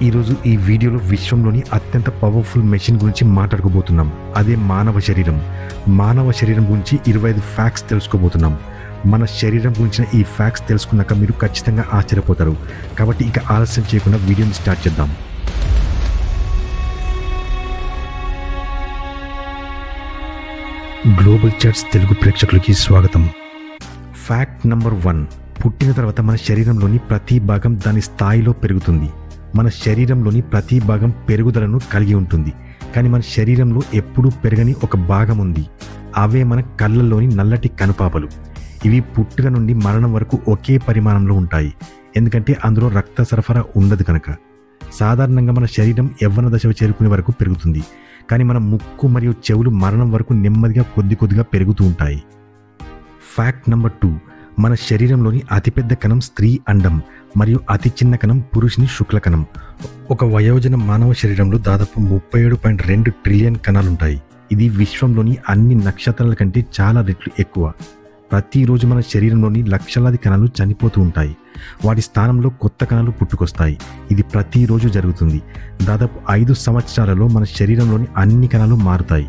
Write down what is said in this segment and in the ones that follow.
ఈరోజు ఈ వీడియోలో విశ్వంలోని అత్యంత పవర్ఫుల్ మెషిన్ గురించి మాట్లాడుకోబోతున్నాం. అదే మానవ శరీరం. మానవ శరీరం గురించి 25 ఫ్యాక్ట్స్ తెలుసుకోబోతున్నాం. మన శరీరం గురించిన ఈ ఫ్యాక్ట్స్ తెలుసుకున్నాక మీరు ఖచ్చితంగా ఆశ్చర్యపోతారు. కాబట్టి ఇక ఆలస్యం చేయకుండా వీడియోని స్టార్ట్ చేద్దాం. గ్లోబల్ చాట్స్ తెలుగు ప్రేక్షకులకి స్వాగతం. Fact number 1. పుట్టిన తర్వాత మన శరీరంలోని ప్రతి భాగం దాని స్థాయిలో పెరుగుతుంది. మన శరీరంలోని ప్రతి భాగం పెరుగుదలను కలిగి ఉంటుంది. కానీ మన శరీరంలో ఎప్పుడూ పెరగని ఒక భాగం ఉంది. అవే మన కళ్ళల్లోని నల్లటి కనుపాపలు. ఇవి పుట్టుక నుండి మరణం వరకు ఒకే పరిమాణంలో ఉంటాయి. ఎందుకంటే అందులో రక్త సరఫరా ఉండదు కనుక. సాధారణంగా మన శరీరం యవ్వన దశ చేరుకునే వరకు పెరుగుతుంది. కానీ మన ముక్కు మరియు చెవులు మరణం వరకు నెమ్మదిగా కొద్దిగా పెరుగుతూ ఉంటాయి. Fact number 2. మన శరీరంలోని అతిపెద్ద కణం స్త్రీ అండం మరియు అతి చిన్న కణం పురుషుని శుక్లకణం. ఒక వయోజన మానవ శరీరంలో దాదాపు 37.2 ట్రిలియన్ కణాలుంటాయి. ఇది విశ్వంలోని అన్ని నక్షత్రాల కంటే చాలా రెట్లు ఎక్కువ. ప్రతిరోజు మన శరీరంలోని లక్షలాది కణాలు చనిపోతూ ఉంటాయి. వాటి స్థానంలో కొత్త కణాలు పుట్టుకొస్తాయి. ఇది ప్రతిరోజు జరుగుతుంది. దాదాపు 5 సంవత్సరాలలో మన శరీరంలోని అన్ని కణాలు మారుతాయి.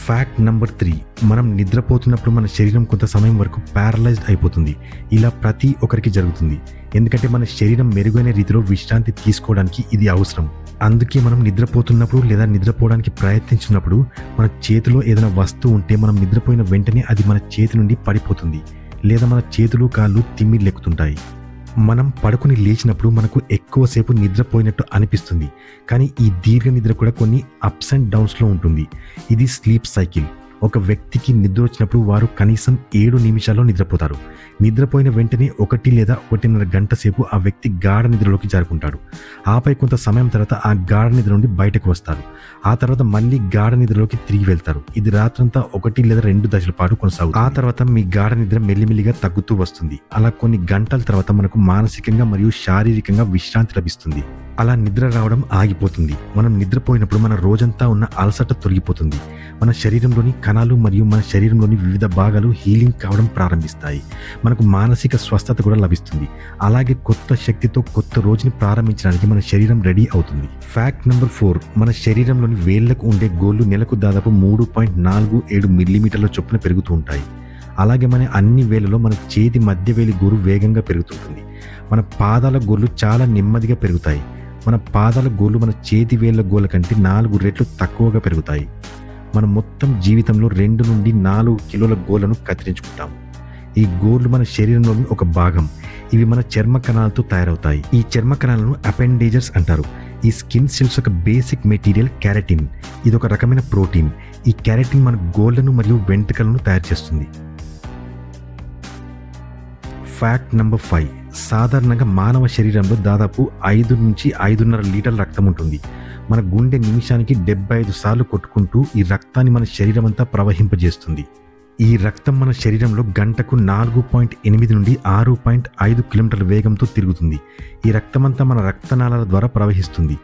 Fact number 3. మనం నిద్రపోతున్నప్పుడు మన శరీరం కొంత సమయం వరకు ప్యారలైజ్డ్ అయిపోతుంది. ఇలా ప్రతి ఒక్కరికి జరుగుతుంది. ఎందుకంటే మన శరీరం మెరుగైన రీతిలో విశ్రాంతి తీసుకోవడానికి ఇది అవసరం. అందుకే మనం నిద్రపోతున్నప్పుడు లేదా నిద్రపోవడానికి ప్రయత్నించినప్పుడు మన చేతిలో ఏదైనా వస్తువు ఉంటే మనం నిద్రపోయిన వెంటనే అది మన చేతి నుండి పడిపోతుంది. లేదా మన చేతులు కాళ్ళు తిమ్మిర్లెక్కుతుంటాయి. మనం పడుకుని లేచినప్పుడు మనకు ఎక్కువసేపు నిద్రపోయినట్టు అనిపిస్తుంది. కానీ ఈ దీర్ఘ నిద్ర కూడా కొన్ని అప్స్ అండ్ డౌన్స్లో ఉంటుంది. ఇది స్లీప్ సైకిల్. ఒక వ్యక్తికి నిద్ర వచ్చినప్పుడు వారు కనీసం 7 నిమిషాల్లో నిద్రపోతారు. నిద్రపోయిన వెంటనే 1 లేదా 1.5 గంట సేపు ఆ వ్యక్తి గాఢ నిద్రలోకి జారుకుంటాడు. ఆపై కొంత సమయం తర్వాత ఆ గాఢ నిద్ర నుండి బయటకు వస్తారు. ఆ తర్వాత మళ్ళీ గాఢ నిద్రలోకి తిరిగి వెళ్తారు. ఇది రాత్రంతా 1 లేదా 2 దశల పాటు కొనసాగుతుంది. ఆ తర్వాత మీ గాఢ నిద్ర మెల్లిమెల్లిగా తగ్గుతూ వస్తుంది. అలా కొన్ని గంటల తర్వాత మనకు మానసికంగా మరియు శారీరకంగా విశ్రాంతి లభిస్తుంది. అలా నిద్ర రావడం ఆగిపోతుంది. మనం నిద్రపోయినప్పుడు మన రోజంతా ఉన్న అలసట తొలగిపోతుంది. మన శరీరంలోని కణాలు మరియు మన శరీరంలోని వివిధ భాగాలు హీలింగ్ కావడం ప్రారంభిస్తాయి. మనకు మానసిక స్వస్థత కూడా లభిస్తుంది. అలాగే కొత్త శక్తితో కొత్త రోజుని ప్రారంభించడానికి మన శరీరం రెడీ అవుతుంది. Fact number 4. మన శరీరంలోని వేళ్లకు ఉండే గోళ్లు నెలకు దాదాపు 3.47 మిల్లీమీటర్ల చొప్పున పెరుగుతూ ఉంటాయి. అలాగే మన అన్ని వేళ్లలో మన చేతి మధ్య వేలి గోరు వేగంగా పెరుగుతుంటుంది. మన పాదాల గోర్లు చాలా నెమ్మదిగా పెరుగుతాయి. మన పాదాల గోర్లు మన చేతి వేళ్ల గోళ్ళ కంటే 4 రెట్లు తక్కువగా పెరుగుతాయి. మనం మొత్తం జీవితంలో 2 నుండి 4 కిలోల గోళ్లను కత్తిరించుకుంటాం. ఈ గోర్లు మన శరీరంలోని ఒక భాగం. ఇవి మన చర్మ కణాలతో తయారవుతాయి. ఈ చర్మ కణాలను అపెండేజెస్ అంటారు. ఈ స్కిన్ సెల్స్ యొక్క బేసిక్ మెటీరియల్ కెరటిన్. ఇది ఒక రకమైన ప్రోటీన్. ఈ కెరటిన్ మన గోళ్లను మరియు వెంట్రుకలను తయారు చేస్తుంది. Fact number 5. సాధారణంగా మానవ శరీరంలో దాదాపు 5 నుంచి 5.5 లీటర్ల రక్తం ఉంటుంది. మన గుండె నిమిషానికి 75 సార్లు కొట్టుకుంటూ ఈ రక్తాన్ని మన శరీరం అంతా ప్రవహింపజేస్తుంది. ఈ రక్తం మన శరీరంలో గంటకు 4.8 నుండి 6.5 కిలోమీటర్ల వేగంతో తిరుగుతుంది. ఈ రక్తమంతా మన రక్తనాళాల ద్వారా ప్రవహిస్తుంది.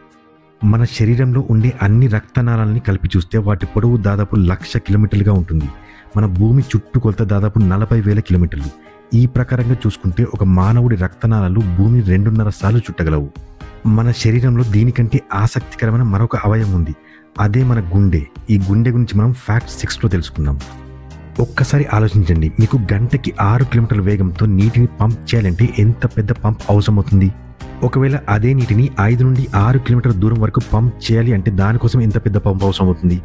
మన శరీరంలో ఉండే అన్ని రక్తనాళాలని కలిపి చూస్తే వాటి పొడవు దాదాపు 1,00,000 కిలోమీటర్లుగా ఉంటుంది. మన భూమి చుట్టుకొలత దాదాపు 40,000 కిలోమీటర్లు. ఈ ప్రకారంగా చూసుకుంటే ఒక మానవుడి రక్తనాళాలు భూమి 2.5 సార్లు చుట్టగలవు. మన శరీరంలో దీనికంటే ఆసక్తికరమైన మరొక అవయవం ఉంది. అదే మన గుండె. ఈ గుండె గురించి మనం ఫ్యాక్ట్ 6లో తెలుసుకుందాం. ఒక్కసారి ఆలోచించండి. మీకు గంటకి 6 కిలోమీటర్ల వేగంతో నీటిని పంప్ చేయాలంటే ఎంత పెద్ద పంప్ అవసరమవుతుంది? ఒకవేళ అదే నీటిని 5 నుండి 6 కిలోమీటర్ల దూరం వరకు పంప్ చేయాలి అంటే దానికోసం ఎంత పెద్ద పంప్ అవసరం అవుతుంది?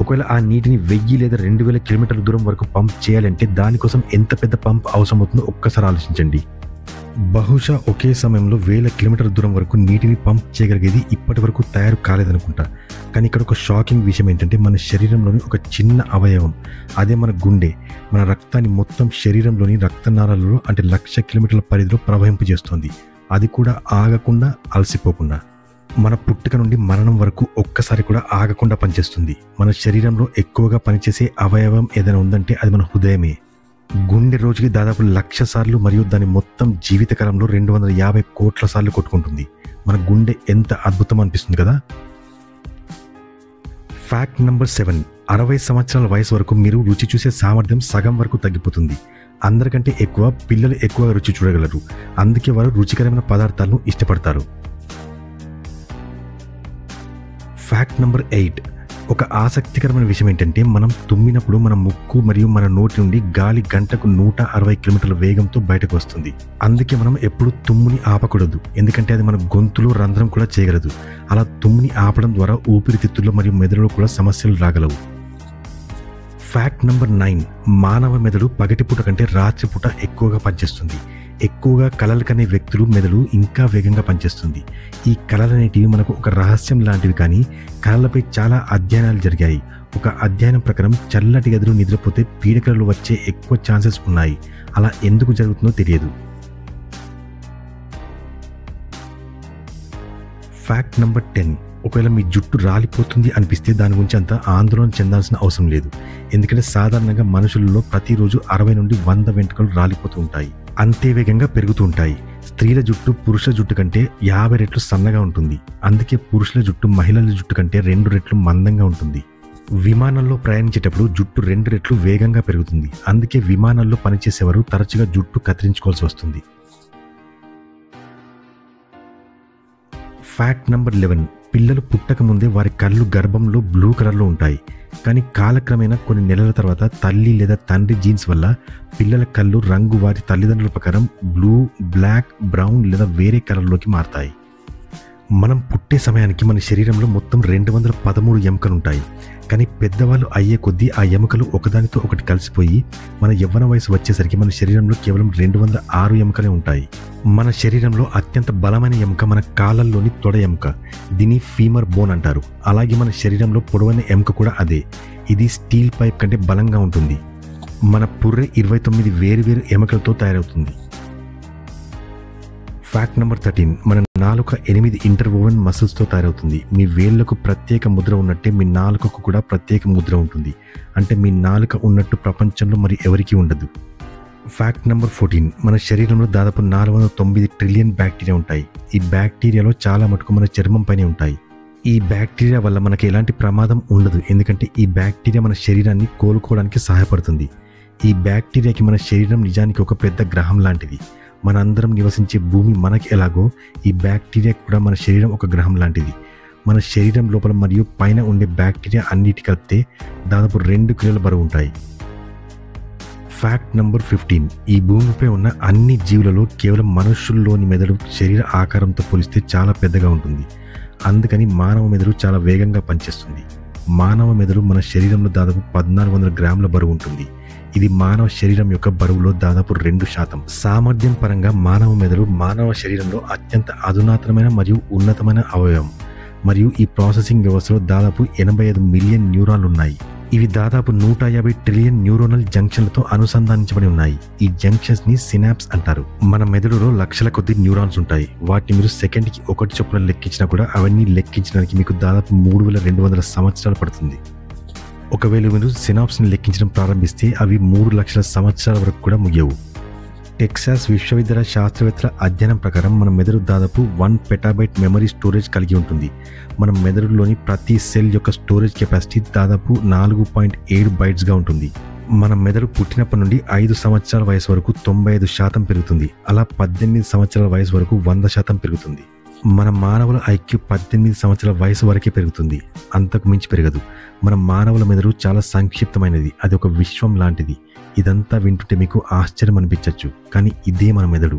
ఒకవేళ ఆ నీటిని 1000 లేదా 2000 కిలోమీటర్ల దూరం వరకు పంప్ చేయాలి అంటే దానికోసం ఎంత పెద్ద పంప్ అవసరం అవుతుందో ఒక్కసారి ఆలోచించండి. బహుశా ఒకే సమయంలో 1000 కిలోమీటర్ల దూరం వరకు నీటిని పంప్ చేయగలిగేది ఇప్పటి వరకు తయారు కాలేదనుకుంటా. కానీ ఇక్కడ ఒక షాకింగ్ విషయం ఏంటంటే మన శరీరంలోని ఒక చిన్న అవయవం, అదే మన గుండె, మన రక్తాన్ని మొత్తం శరీరంలోని రక్తనాళాలలో అంటే 1,00,000 కిలోమీటర్ల పరిధిలో ప్రవహింపజేస్తుంది. అది కూడా ఆగకుండా, అలసిపోకుండా. మన పుట్టుక నుండి మరణం వరకు ఒక్కసారి కూడా ఆగకుండా పనిచేస్తుంది. మన శరీరంలో ఎక్కువగా పనిచేసే అవయవం ఏదైనా ఉందంటే అది మన హృదయమే. గుండె రోజుకి దాదాపు 1,00,000 సార్లు మరియు దాని మొత్తం జీవితకాలంలో 250 కోట్ల సార్లు కొట్టుకుంటుంది. మన గుండె ఎంత అద్భుతం అనిపిస్తుంది కదా. Fact number 7. 60 సంవత్సరాల వయసు వరకు మీరు రుచి చూసే సామర్థ్యం సగం వరకు తగ్గిపోతుంది. అందరికంటే ఎక్కువ పిల్లలు ఎక్కువ రుచి చూడగలరు, అందుకే వారు రుచికరమైన పదార్థాలను ఇష్టపడతారు. Fact number 8. ఒక ఆసక్తికరమైన విషయం ఏంటంటే మనం తుమ్మినప్పుడు మన ముక్కు మరియు మన నోటి నుండి గాలి గంటకు 160 కిలోమీటర్ల వేగంతో బయటకు వస్తుంది. అందుకే మనం ఎప్పుడు తుమ్ముని ఆపకూడదు, ఎందుకంటే అది మన గొంతులో రంధ్రం కూడా చేయగలదు. అలా తుమ్ముని ఆపడం ద్వారా ఊపిరితిత్తుల్లో మరియు మెదడులో కూడా సమస్యలు రాగలవు. Fact number 9. మానవ మెదడు పగటిపూట కంటే రాత్రిపూట ఎక్కువగా పనిచేస్తుంది. ఎక్కువగా కలలు కనే వ్యక్తులు మెదడు ఇంకా వేగంగా పనిచేస్తుంది. ఈ కలలనేటివి మనకు ఒక రహస్యం లాంటివి, కానీ కలలపై చాలా అధ్యయనాలు జరిగాయి. ఒక అధ్యయనం ప్రకారం చల్లటి గదిలో నిద్రపోతే పీడకలలు వచ్చే ఎక్కువ ఛాన్సెస్ ఉన్నాయి. అలా ఎందుకు జరుగుతుందో తెలియదు. Fact number 10. ఒకవేళ మీ జుట్టు రాలిపోతుంది అనిపిస్తే దాని గురించి అంత ఆందోళన చెందాల్సిన అవసరం లేదు, ఎందుకంటే సాధారణంగా మనుషులలో ప్రతిరోజు 60 నుండి 100 వెంట్రుకలు రాలిపోతూ ఉంటాయి. అంతే వేగంగా పెరుగుతూ ఉంటాయి. స్త్రీల జుట్టు పురుషుల జుట్టు కంటే 50 రెట్లు సన్నగా ఉంటుంది. అందుకే పురుషుల జుట్టు మహిళల జుట్టు కంటే 2 రెట్లు మందంగా ఉంటుంది. విమానంలో ప్రయాణించేటప్పుడు జుట్టు 2 రెట్లు వేగంగా పెరుగుతుంది. అందుకే విమానాల్లో పనిచేసేవారు తరచుగా జుట్టు కత్తిరించుకోవాల్సి వస్తుంది. Fact number 11. పిల్లలు పుట్టక ముందే వారి కళ్ళు గర్భంలో బ్లూ కలర్లో ఉంటాయి, కానీ కాలక్రమేణా కొన్ని నెలల తర్వాత తల్లి లేదా తండ్రి జీన్స్ వల్ల పిల్లల కళ్ళు రంగు వారి తల్లిదండ్రుల ప్రకారం బ్లూ, బ్లాక్, బ్రౌన్ లేదా వేరే కలర్లోకి మారతాయి. మనం పుట్టే సమయానికి మన శరీరంలో మొత్తం 213 ఎముకలుంటాయి, కానీ పెద్దవాళ్ళు అయ్యే కొద్దీ ఆ ఎముకలు ఒకదానితో ఒకటి కలిసిపోయి మన యవ్వన వయసు వచ్చేసరికి మన శరీరంలో కేవలం 206 ఎముకలే ఉంటాయి. మన శరీరంలో అత్యంత బలమైన ఎముక మన కాళ్ళల్లోని తొడ ఎముక. దీన్ని ఫీమర్ బోన్ అంటారు. అలాగే మన శరీరంలో పొడవైన ఎముక కూడా అదే. ఇది స్టీల్ పైప్ కంటే బలంగా ఉంటుంది. మన పుర్రె 29 వేరువేరు ఎముకలతో తయారవుతుంది. Fact number 13. మన నాలుక 8 ఇంటర్వోవెన్ మసిల్స్తో తయారవుతుంది. మీ వేళ్లకు ప్రత్యేక ముద్ర ఉన్నట్టే మీ నాలుకకు కూడా ప్రత్యేక ముద్ర ఉంటుంది. అంటే మీ నాలుక ఉన్నట్టు ప్రపంచంలో మరి ఎవరికీ ఉండదు. Fact number 14. మన శరీరంలో దాదాపు 409 ట్రిలియన్ బ్యాక్టీరియా ఉంటాయి. ఈ బ్యాక్టీరియాలో చాలా మటుకు మన చర్మం పైనే ఉంటాయి. ఈ బ్యాక్టీరియా వల్ల మనకి ఎలాంటి ప్రమాదం ఉండదు, ఎందుకంటే ఈ బ్యాక్టీరియా మన శరీరాన్ని కోలుకోవడానికి సహాయపడుతుంది. ఈ బ్యాక్టీరియాకి మన శరీరం నిజానికి ఒక పెద్ద గ్రహం లాంటిది. మనందరం నివసించే భూమి మనకి ఎలాగో ఈ బ్యాక్టీరియా కూడా మన శరీరం ఒక గ్రహం లాంటిది. మన శరీరం లోపల మరియు పైన ఉండే బ్యాక్టీరియా అన్నిటి కలిపితే దాదాపు 2 కిలోల బరువు ఉంటాయి. Fact number 15. ఈ భూమిపై ఉన్న అన్ని జీవులలో కేవలం మనుషుల్లోని మెదడు శరీర ఆకారంతో పోలిస్తే చాలా పెద్దగా ఉంటుంది. అందుకని మానవ మెదడు చాలా వేగంగా పనిచేస్తుంది. మానవ మెదడు మన శరీరంలో దాదాపు 1400 గ్రాముల బరువు ఉంటుంది. ఇది మానవ శరీరం యొక్క బరువులో దాదాపు 2%. సామర్థ్యం పరంగా మానవ మెదడు మానవ శరీరంలో అత్యంత అధునాతనమైన మరియు ఉన్నతమైన అవయవం. మరియు ఈ ప్రాసెసింగ్ వ్యవస్థలో దాదాపు 85 మిలియన్ న్యూరాన్లు ఉన్నాయి. ఇవి దాదాపు 150 ట్రిలియన్ న్యూరోనల్ జంక్షన్లతో అనుసంధానించబడి ఉన్నాయి. ఈ జంక్షన్స్ ని సినాప్స్ అంటారు. మన మెదడులో లక్షల కొద్ది న్యూరాన్స్ ఉంటాయి. వాటిని మీరు సెకండ్కి 1 చొప్పున లెక్కించినా కూడా అవన్నీ లెక్కించడానికి మీకు దాదాపు 3200 సంవత్సరాలు పడుతుంది. ఒకవేళ మీరు సినాప్స్ని లెక్కించడం ప్రారంభిస్తే అవి 3 లక్షల సంవత్సరాల వరకు కూడా ముగియవు. టెక్సాస్ విశ్వవిద్యాలయ శాస్త్రవేత్తల అధ్యయనం ప్రకారం మన మెదడు దాదాపు 1 పెటాబైట్ మెమరీ స్టోరేజ్ కలిగి ఉంటుంది. మన మెదడులోని ప్రతి సెల్ యొక్క స్టోరేజ్ కెపాసిటీ దాదాపు 4.7 బైట్స్గా ఉంటుంది. మన మెదడు పుట్టినప్పటి నుండి 5 సంవత్సరాల వయసు వరకు 95% పెరుగుతుంది. అలా 18 సంవత్సరాల వయసు వరకు 100% పెరుగుతుంది. మన మానవుల ఐక్యూ 18 సంవత్సరాల వయసు వరకే పెరుగుతుంది, అంతకు మించి పెరగదు. మన మానవుల మెదడు చాలా సంక్షిప్తమైనది, అది ఒక విశ్వం లాంటిది. ఇదంతా వింటుంటే మీకు ఆశ్చర్యం అనిపించవచ్చు, కానీ ఇదే మన మెదడు.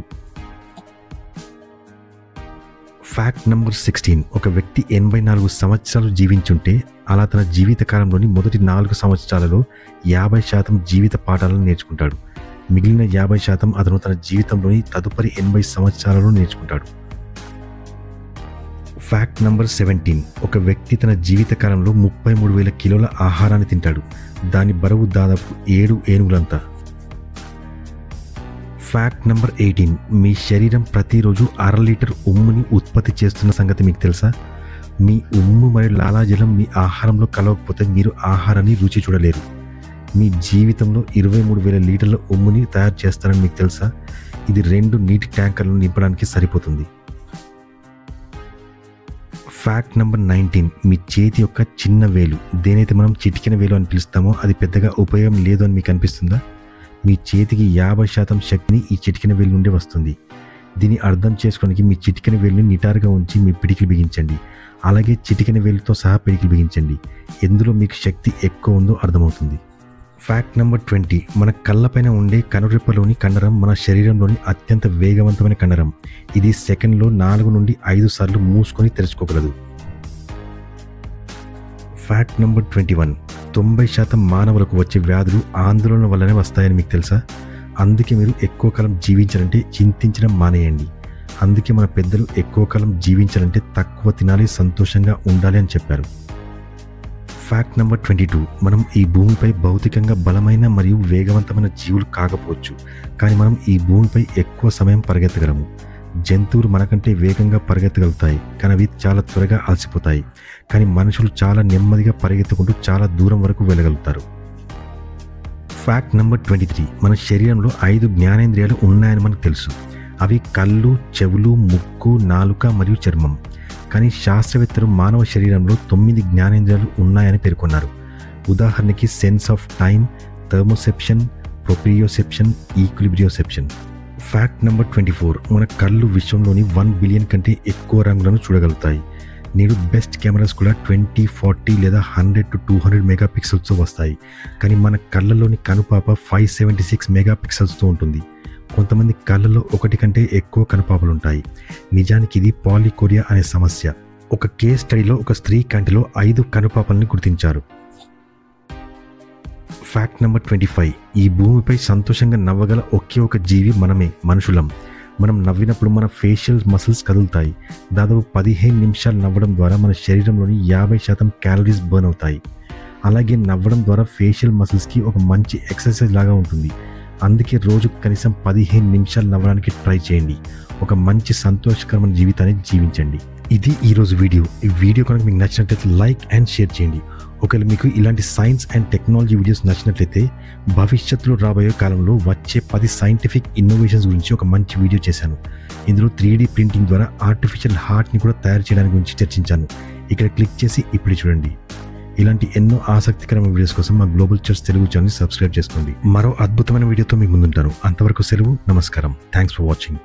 Fact number 16. ఒక వ్యక్తి 84 సంవత్సరాలు జీవించుంటే అలా తన జీవిత కాలంలోని మొదటి 4 సంవత్సరాలలో 50% జీవిత పాఠాలను నేర్చుకుంటాడు. మిగిలిన 50% అతను తన జీవితంలోని తదుపరి 80 సంవత్సరాలలో నేర్చుకుంటాడు. Fact number 17. ఒక వ్యక్తి తన జీవితకాలంలో 33,000 కిలోల ఆహారాన్ని తింటాడు. దాని బరువు దాదాపు 7 ఏనుగులంతా. Fact number 18. మీ శరీరం ప్రతిరోజు 1/2 లీటర్ ఉమ్ముని ఉత్పత్తి చేస్తున్న సంగతి మీకు తెలుసా? మీ ఉమ్ము మరియు లాలాజలం మీ ఆహారంలో కలవకపోతే మీరు ఆహారాన్ని రుచి చూడలేరు. మీ జీవితంలో 23,000 లీటర్ల ఉమ్ముని తయారు చేస్తారని మీకు తెలుసా? ఇది 2 నీటి ట్యాంకర్లను నింపడానికి సరిపోతుంది. Fact number 19. మీ చేతి యొక్క చిన్న వేలు, దేనైతే మనం చిటికెన వేలు అని పిలుస్తామో, అది పెద్దగా ఉపయోగం లేదు అని మీకు అనిపిస్తుందా? మీ చేతికి 50% శక్తిని ఈ చిటికెన వేలు నుండి వస్తుంది. దీన్ని అర్థం చేసుకోవడానికి మీ చిటికెన వేలుని నిటారుగా ఉంచి మీ పిడికిలు బిగించండి. అలాగే చిటికెన వేలుతో సహా పిడికిలు బిగించండి. ఎందులో మీకు శక్తి ఎక్కువ ఉందో అర్థమవుతుంది. Fact number 20. మన కళ్ళపైన ఉండే కనురెప్పలోని కండరం మన శరీరంలోని అత్యంత వేగవంతమైన కండరం. ఇది సెకండ్లో 4 నుండి 5 సార్లు మూసుకొని తెరుచుకోగలదు. Fact number 21. 90% మానవులకు వచ్చే వ్యాధులు ఆందోళన వల్లనే వస్తాయని మీకు తెలుసా? అందుకే మీరు ఎక్కువ కాలం జీవించాలంటే చింతించడం మానేయండి. అందుకే మన పెద్దలు ఎక్కువ కాలం జీవించాలంటే తక్కువ తినాలి, సంతోషంగా ఉండాలి అని చెప్పారు. Fact number 22. మనం ఈ భూమిపై భౌతికంగా బలమైన మరియు వేగవంతమైన జీవులు కాకపోవచ్చు, కానీ మనం ఈ భూమిపై ఎక్కువ సమయం పరిగెత్తగలము. జంతువులు మనకంటే వేగంగా పరిగెత్తగలుగుతాయి, కానీ అవి చాలా త్వరగా అలసిపోతాయి. కానీ మనుషులు చాలా నెమ్మదిగా పరిగెత్తుకుంటూ చాలా దూరం వరకు వెళ్ళగలుగుతారు. Fact number 23. మన శరీరంలో 5 జ్ఞానేంద్రియాలు ఉన్నాయని మనకు తెలుసు. అవి కళ్ళు, చెవులు, ముక్కు, నాలుక మరియు చర్మం. కానీ శాస్త్రవేత్తలు మానవ శరీరంలో 9 జ్ఞానేంద్రియాలు ఉన్నాయని పేర్కొన్నారు. ఉదాహరణకి sense of time, thermoception, proprioception, equilibrioception. Fact number 24. మన కళ్ళు విశ్వంలోని 1 బిలియన్ కంటే ఎక్కువ రంగులను చూడగలుగుతాయి. నేడు బెస్ట్ కెమెరాస్ కూడా 20, 40 లేదా 100 to 200 మెగాపిక్సెల్స్తో వస్తాయి. కానీ మన కళ్ళలోని కనుపాప 576 మెగాపిక్సెల్స్తో ఉంటుంది. కొంతమంది కళ్ళలో 1 కంటే ఎక్కువ కనుపాపలుంటాయి. నిజానికి ఇది పాలికోరియా అనే సమస్య. ఒక కేస్ స్టడీలో ఒక స్త్రీ కంటిలో 5 కనుపాపల్ని గుర్తించారు. Fact number 25. ఈ భూమిపై సంతోషంగా నవ్వగల ఒకే ఒక జీవి మనమే, మనుషులం. మనం నవ్వినప్పుడు మన ఫేషియల్ మసిల్స్ కదులుతాయి. దాదాపు 15 నిమిషాలు నవ్వడం ద్వారా మన శరీరంలోని 50% క్యాలరీస్ బర్న్ అవుతాయి. అలాగే నవ్వడం ద్వారా ఫేషియల్ మసిల్స్కి ఒక మంచి ఎక్సర్సైజ్ లాగా ఉంటుంది. అందుకే రోజు కనీసం 15 నిమిషాలు నవ్వడానికి ట్రై చేయండి. ఒక మంచి సంతోషకరమైన జీవితాన్ని జీవించండి. ఇది ఈరోజు వీడియో. ఈ వీడియో కనుక మీకు నచ్చినట్లయితే లైక్ అండ్ షేర్ చేయండి. ఒకవేళ మీకు ఇలాంటి సైన్స్ అండ్ టెక్నాలజీ వీడియోస్ నచ్చినట్లయితే భవిష్యత్తులో రాబోయే కాలంలో వచ్చే 10 సైంటిఫిక్ ఇన్నోవేషన్స్ గురించి ఒక మంచి వీడియో చేశాను. ఇందులో 3D ప్రింటింగ్ ద్వారా ఆర్టిఫిషియల్ హార్ట్ని కూడా తయారు చేయడానికి గురించి చర్చించాను. ఇక్కడ క్లిక్ చేసి ఇప్పుడు చూడండి. ఇలాంటి ఎన్నో ఆసక్తికరమైన వీడియోస్ కోసం మా గ్లోబల్ చర్చ్ తెలుగు ఛానల్ని సబ్స్క్రైబ్ చేసుకోండి. మరో అద్భుతమైన వీడియోతో మీ ముందుంటాను. అంతవరకు సెలవు. నమస్కారం. Thanks for watching.